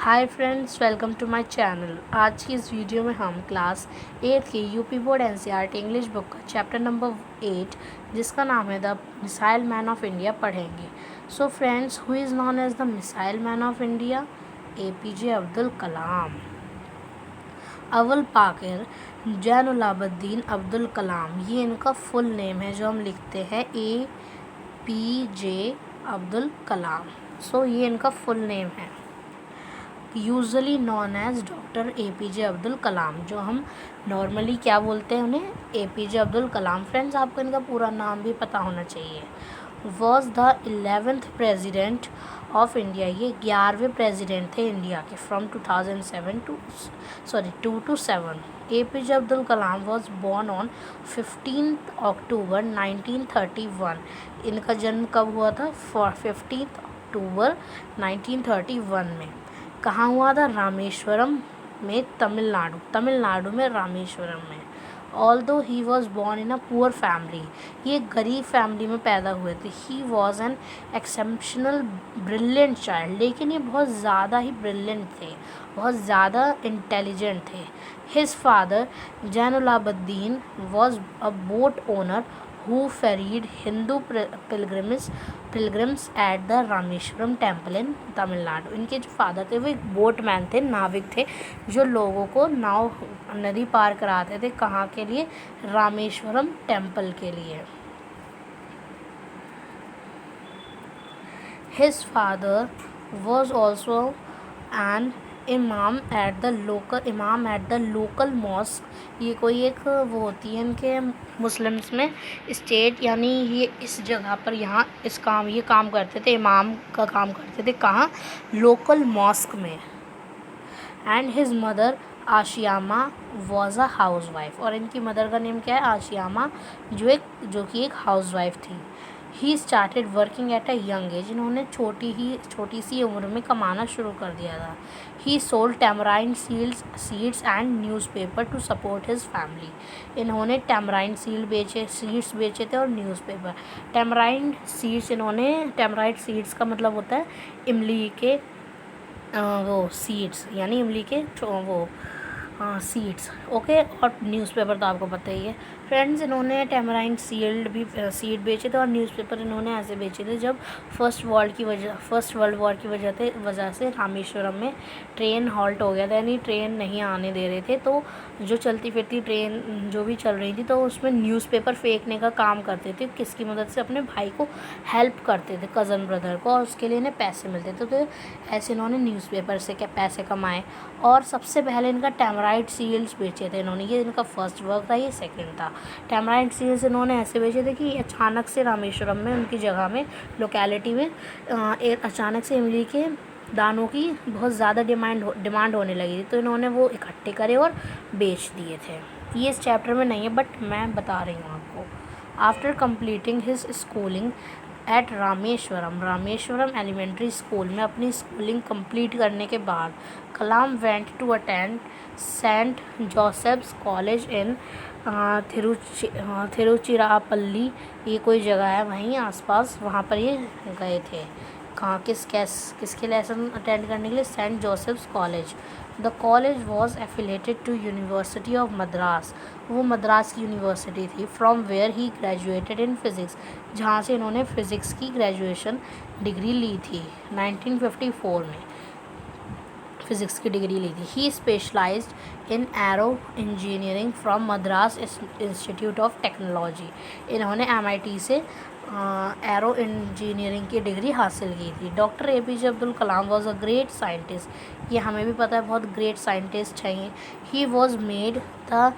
Hi friends, welcome to my channel. आज की इस वीडियो में हम क्लास 8 की UP board NCERT English book का चैप्टर नंबर 8 जिसका नाम है the missile man of India पढ़ेंगे। So friends, who is known as the missile man of India? APJ Abdul Kalam. Avul Pakir Jainulabdeen Abdul Kalam, ये इनका फुल नेम है जो हम लिखते हैं APJ अब्दुल कलाम। सो ये इनका फुल नेम है, usually known as doctor APJ Abdul Kalam, जो हम नॉर्मली क्या बोलते हैं उन्हें, APJ अब्दुल कलाम। फ्रेंड्स, आपको इनका पूरा नाम भी पता होना चाहिए। Was the 11th president of India, ये 11वें प्रेजिडेंट थे इंडिया के from 2007 2 to 7। APJ Abdul Kalam was born on 15 अक्टूबर 1931। इनका जन्म कब हुआ था? 15 अक्टूबर 1931 में। कहाँ हुआ था? रामेश्वरम में, तमिलनाडु में, रामेश्वरम में। Although he was born in a poor family, ये गरीब फैमिली में पैदा हुए थे। He was an exceptional brilliant child, लेकिन ये बहुत ज़्यादा ही ब्रिलियंट थे, बहुत ज़्यादा इंटेलिजेंट थे। His father Jainulabdeen was a boat owner who ferried Hindu pilgrims at the Rameswaram temple in Tamil Nadu. इनके जो फादर थे वो एक बोटमैन थे, नाविक थे, जो लोगों को नाव नदी पार कराते थे। कहाँ के लिए? रामेश्वरम टेम्पल के लिए। His father was also an इमाम एट द लोकल मॉस्क। ये कोई एक वो होती है इनके मुस्लिम्स में स्टेट, यानी ये इस जगह पर यहाँ ये काम करते थे, इमाम का काम करते थे। कहाँ? लोकल मॉस्क में। And his mother Ashiamma was a housewife, और इनकी मदर का नेम क्या है? आशियामा, जो कि एक हाउस वाइफ थी। He started working at a young age, इन्होंने छोटी सी उम्र में कमाना शुरू कर दिया था। He sold tamarind seeds and newspaper to support his family, इन्होंने टैमराइंड सीड्स बेचे थे और न्यूज़पेपर। टैमराइंड सीड्स का मतलब होता है इमली के वो सीड्स, यानी इमली के वो सीड्स, ओके। और न्यूज़पेपर तो आपको पता ही है। फ्रेंड्स, इन्होंने टैमराइंड सीड बेचे थे और न्यूज़पेपर इन्होंने ऐसे बेचे थे जब फर्स्ट वर्ल्ड वॉर की वजह से रामेश्वरम में ट्रेन हॉल्ट हो गया था, यानी ट्रेन नहीं आने दे रहे थे। तो जो चलती फिरती ट्रेन जो भी चल रही थी, तो उसमें न्यूज़पेपर फेंकने का काम करते थे। किसकी मदद से? अपने भाई को हेल्प करते थे, कज़न ब्रदर को, और उसके लिए इन्हें पैसे मिलते थे। तो ऐसे इन्होंने न्यूज़पेपर से क्या पैसे कमाए। और सबसे पहले इनका टैमराइंड सीड्स बेचे थे इन्होंने, ये इनका फर्स्ट वर्क था, ये सेकंड था। टैमराइंड सीड्स इन्होंने ऐसे बेचे थे कि अचानक से रामेश्वरम में, उनकी जगह में, लोकेलिटी में अचानक से इमली के दानों की बहुत ज़्यादा डिमांड होने लगी थी, तो इन्होंने वो इकट्ठे करे और बेच दिए थे। ये इस चैप्टर में नहीं है, बट मैं बता रही हूँ आपको। After completing his schooling at Rameswaram elementary school में अपनी स्कूलिंग कंप्लीट करने के बाद Kalam went to attend Saint Joseph's college in Tiruchirappalli, ये कोई जगह है वहीं आसपास, वहाँ पर ये गए थे। कहाँ किसके लेसन अटेंड करने के लिए? Saint Joseph's College. The college was affiliated to university of Madras, वो मद्रास की यूनिवर्सिटी थी। From where he graduated in physics, जहाँ से इन्होंने फ़िज़िक्स की ग्रेजुएशन डिग्री ली थी 1954 में, फ़िज़िक्स की डिग्री ली थी। He specialised in aero engineering from Madras institute of technology, इन्होंने MIT से एरो इंजीनियरिंग की डिग्री हासिल की थी। Doctor APJ Abdul Kalam was a great scientist, ये हमें भी पता है बहुत ग्रेट साइंटिस्ट हैं। He was made the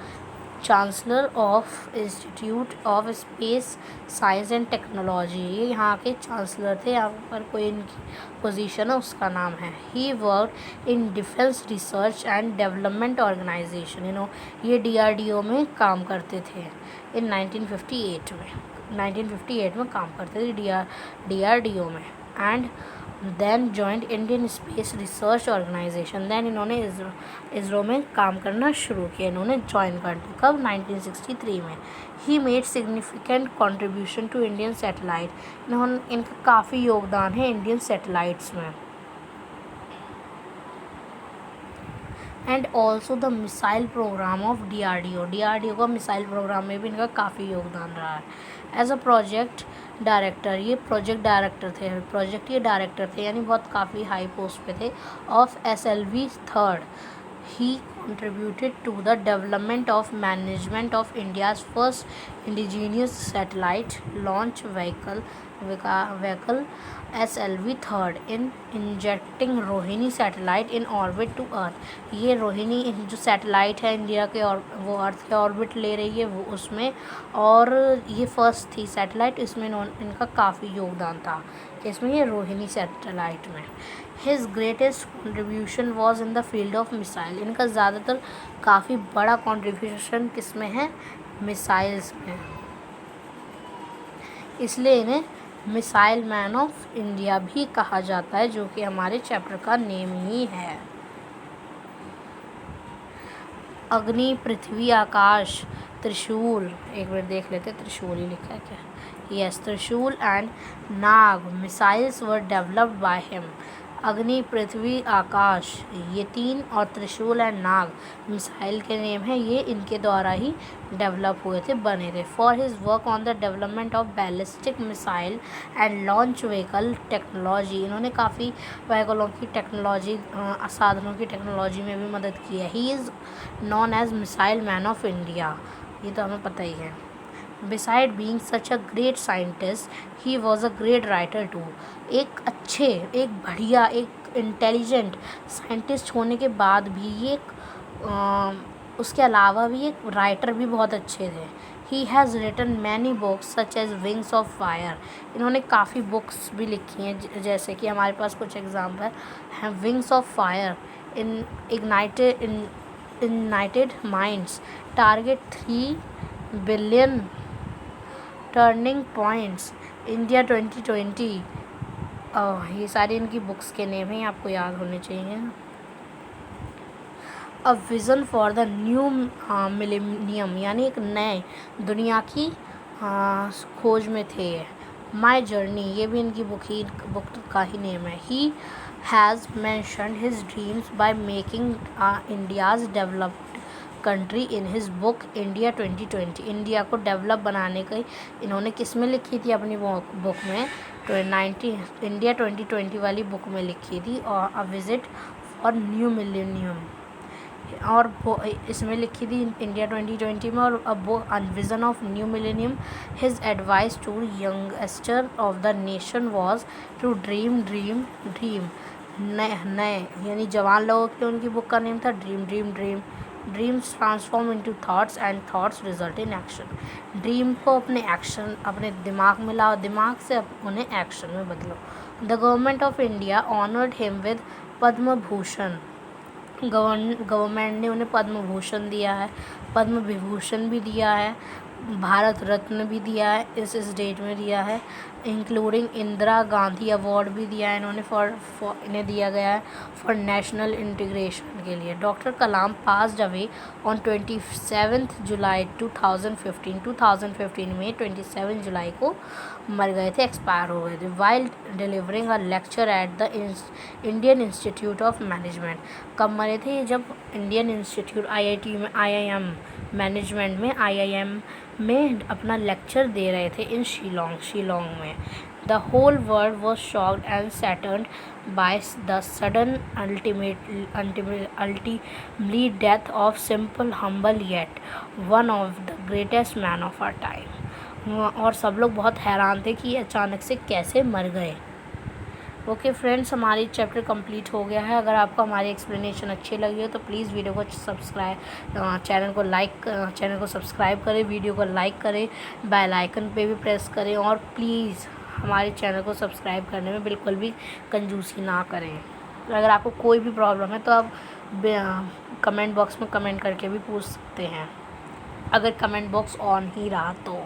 chancellor of institute of space science and technology, ये यहाँ के चांसलर थे, यहाँ पर कोई इनकी पोजीशन है उसका नाम है। He work in defence research and development organisation, ये DRDO में काम करते थे इन 1958 में काम करते थे DRDO में। And then joined Indian Space Research Organisation, then इन्होंने इसरो में काम करना शुरू किया, इन्होंने ज्वाइन कर दिया। कब? 1963 में। He made significant contribution to Indian satellite, इनका काफ़ी योगदान है इंडियन सैटेलाइट्स में। And also the missile programme of DRDO का मिसाइल प्रोग्राम में भी इनका काफ़ी योगदान रहा है। एज अ प्रोजेक्ट डायरेक्टर, ये प्रोजेक्ट डायरेक्टर थे यानी बहुत काफ़ी हाई पोस्ट पे थे of SLV 3rd। He contributed to the development of management of India's first indigenous satellite launch vehicle SLV 3rd in injecting Rohini satellite in orbit to earth. ये रोहिणी जो satellite है India के और वो अर्थ के ऑर्बिट ले रही है वो उसमें, और ये फर्स्ट थी सैटेलाइट, इसमें इनका काफ़ी योगदान था इसमें, ये रोहिणी सैटेलाइट में। His greatest contribution was in the field of missile. इनका ज़्यादातर काफ़ी बड़ा कॉन्ट्रीब्यूशन किस में है? मिसाइल्स में, इसलिए इन्हें मिसाइल मैन ऑफ इंडिया भी कहा जाता है, जो कि हमारे चैप्टर का नेम ही है। अग्नि, पृथ्वी, आकाश, त्रिशूल, एक मिनट देख लेते त्रिशूल ही लिखा है क्या? यस, त्रिशूल and Nag missiles were developed by him. अग्नि, पृथ्वी, आकाश, ये तीन, और त्रिशूल एंड नाग मिसाइल के नेम हैं, ये इनके द्वारा ही डेवलप हुए थे, बने थे। For his work on the development of ballistic missile and launch vehicle technology, इन्होंने काफ़ी व्हीकलों की टेक्नोलॉजी, साधनों की टेक्नोलॉजी में भी मदद की है। He is known as missile man of India, ये तो हमें पता ही है। Beside being such a great scientist, he was a great writer too. एक अच्छे, एक बढ़िया, एक इंटेलिजेंट साइंटिस्ट होने के बाद भी ये उसके अलावा भी एक राइटर भी बहुत अच्छे थे। He has written many books such as Wings of Fire. इन्होंने काफ़ी बुक्स भी लिखी हैं, जैसे कि हमारे पास कुछ एग्जाम्पल हैं। Wings of Fire, Ignited Minds, Target 3 Billion, turning points, India 2020, ये सारी इनकी बुक्स के नेम हैं, आपको याद होने चाहिए। A vision for the new millennium, यानी एक नए दुनिया की खोज में थे। माई जर्नी, ये भी इनकी बुक का ही नेम है। He has mentioned his dreams by making India's developed country in his book India 2020। India को डेवलप बनाने की इन्होंने किस में लिखी थी? अपनी बुक में इंडिया 2020 वाली बुक में लिखी थी, और a visit for new millennium, और इसमें लिखी थी इंडिया 2020 में, और a vision of new millennium. His advice to youngster of the nation was to dream नए यानी जवान लोगों के लिए उनकी बुक का नेम था dream. Dreams transform into thoughts and thoughts result in action. Dream को अपने दिमाग में लाओ, दिमाग से उन्हें एक्शन में बदलो। The government of India honoured him with Padma Bhushan, government ने उन्हें पद्म भूषण दिया है, पद्म विभूषण भी दिया है, भारत रत्न भी दिया है, इस डेट में दिया है, इंक्लूडिंग इंदिरा गांधी अवार्ड भी दिया है इन्होंने इन्हें दिया गया है फॉर नेशनल इंटीग्रेशन के लिए। Doctor Kalam passed away on 27 जुलाई 2015 में 27 जुलाई को मर गए थे, एक्सपायर हो गए थे। While delivering a lecture at the Indian institute of management, कब मरे थे? जब इंडियन इंस्टीट्यूट IIM मैनेजमेंट में IIM में अपना लेक्चर दे रहे थे इन शिलोंग में। The whole world was shocked and saddened by the sudden untimely death of simple humble yet one of the greatest man of our time. और सब लोग बहुत हैरान थे कि अचानक से कैसे मर गए। ओके फ्रेंड्स, हमारी चैप्टर कंप्लीट हो गया है। अगर आपको हमारी एक्सप्लेनेशन अच्छी लगी हो तो प्लीज़ वीडियो को चैनल को सब्सक्राइब करें, वीडियो को लाइक करें, बेल आइकन पे भी प्रेस करें, और प्लीज़ हमारे चैनल को सब्सक्राइब करने में बिल्कुल भी कंजूसी ना करें। अगर आपको कोई भी प्रॉब्लम है तो आप कमेंट बॉक्स में कमेंट करके भी पूछ सकते हैं, अगर कमेंट बॉक्स ऑन ही रहा तो।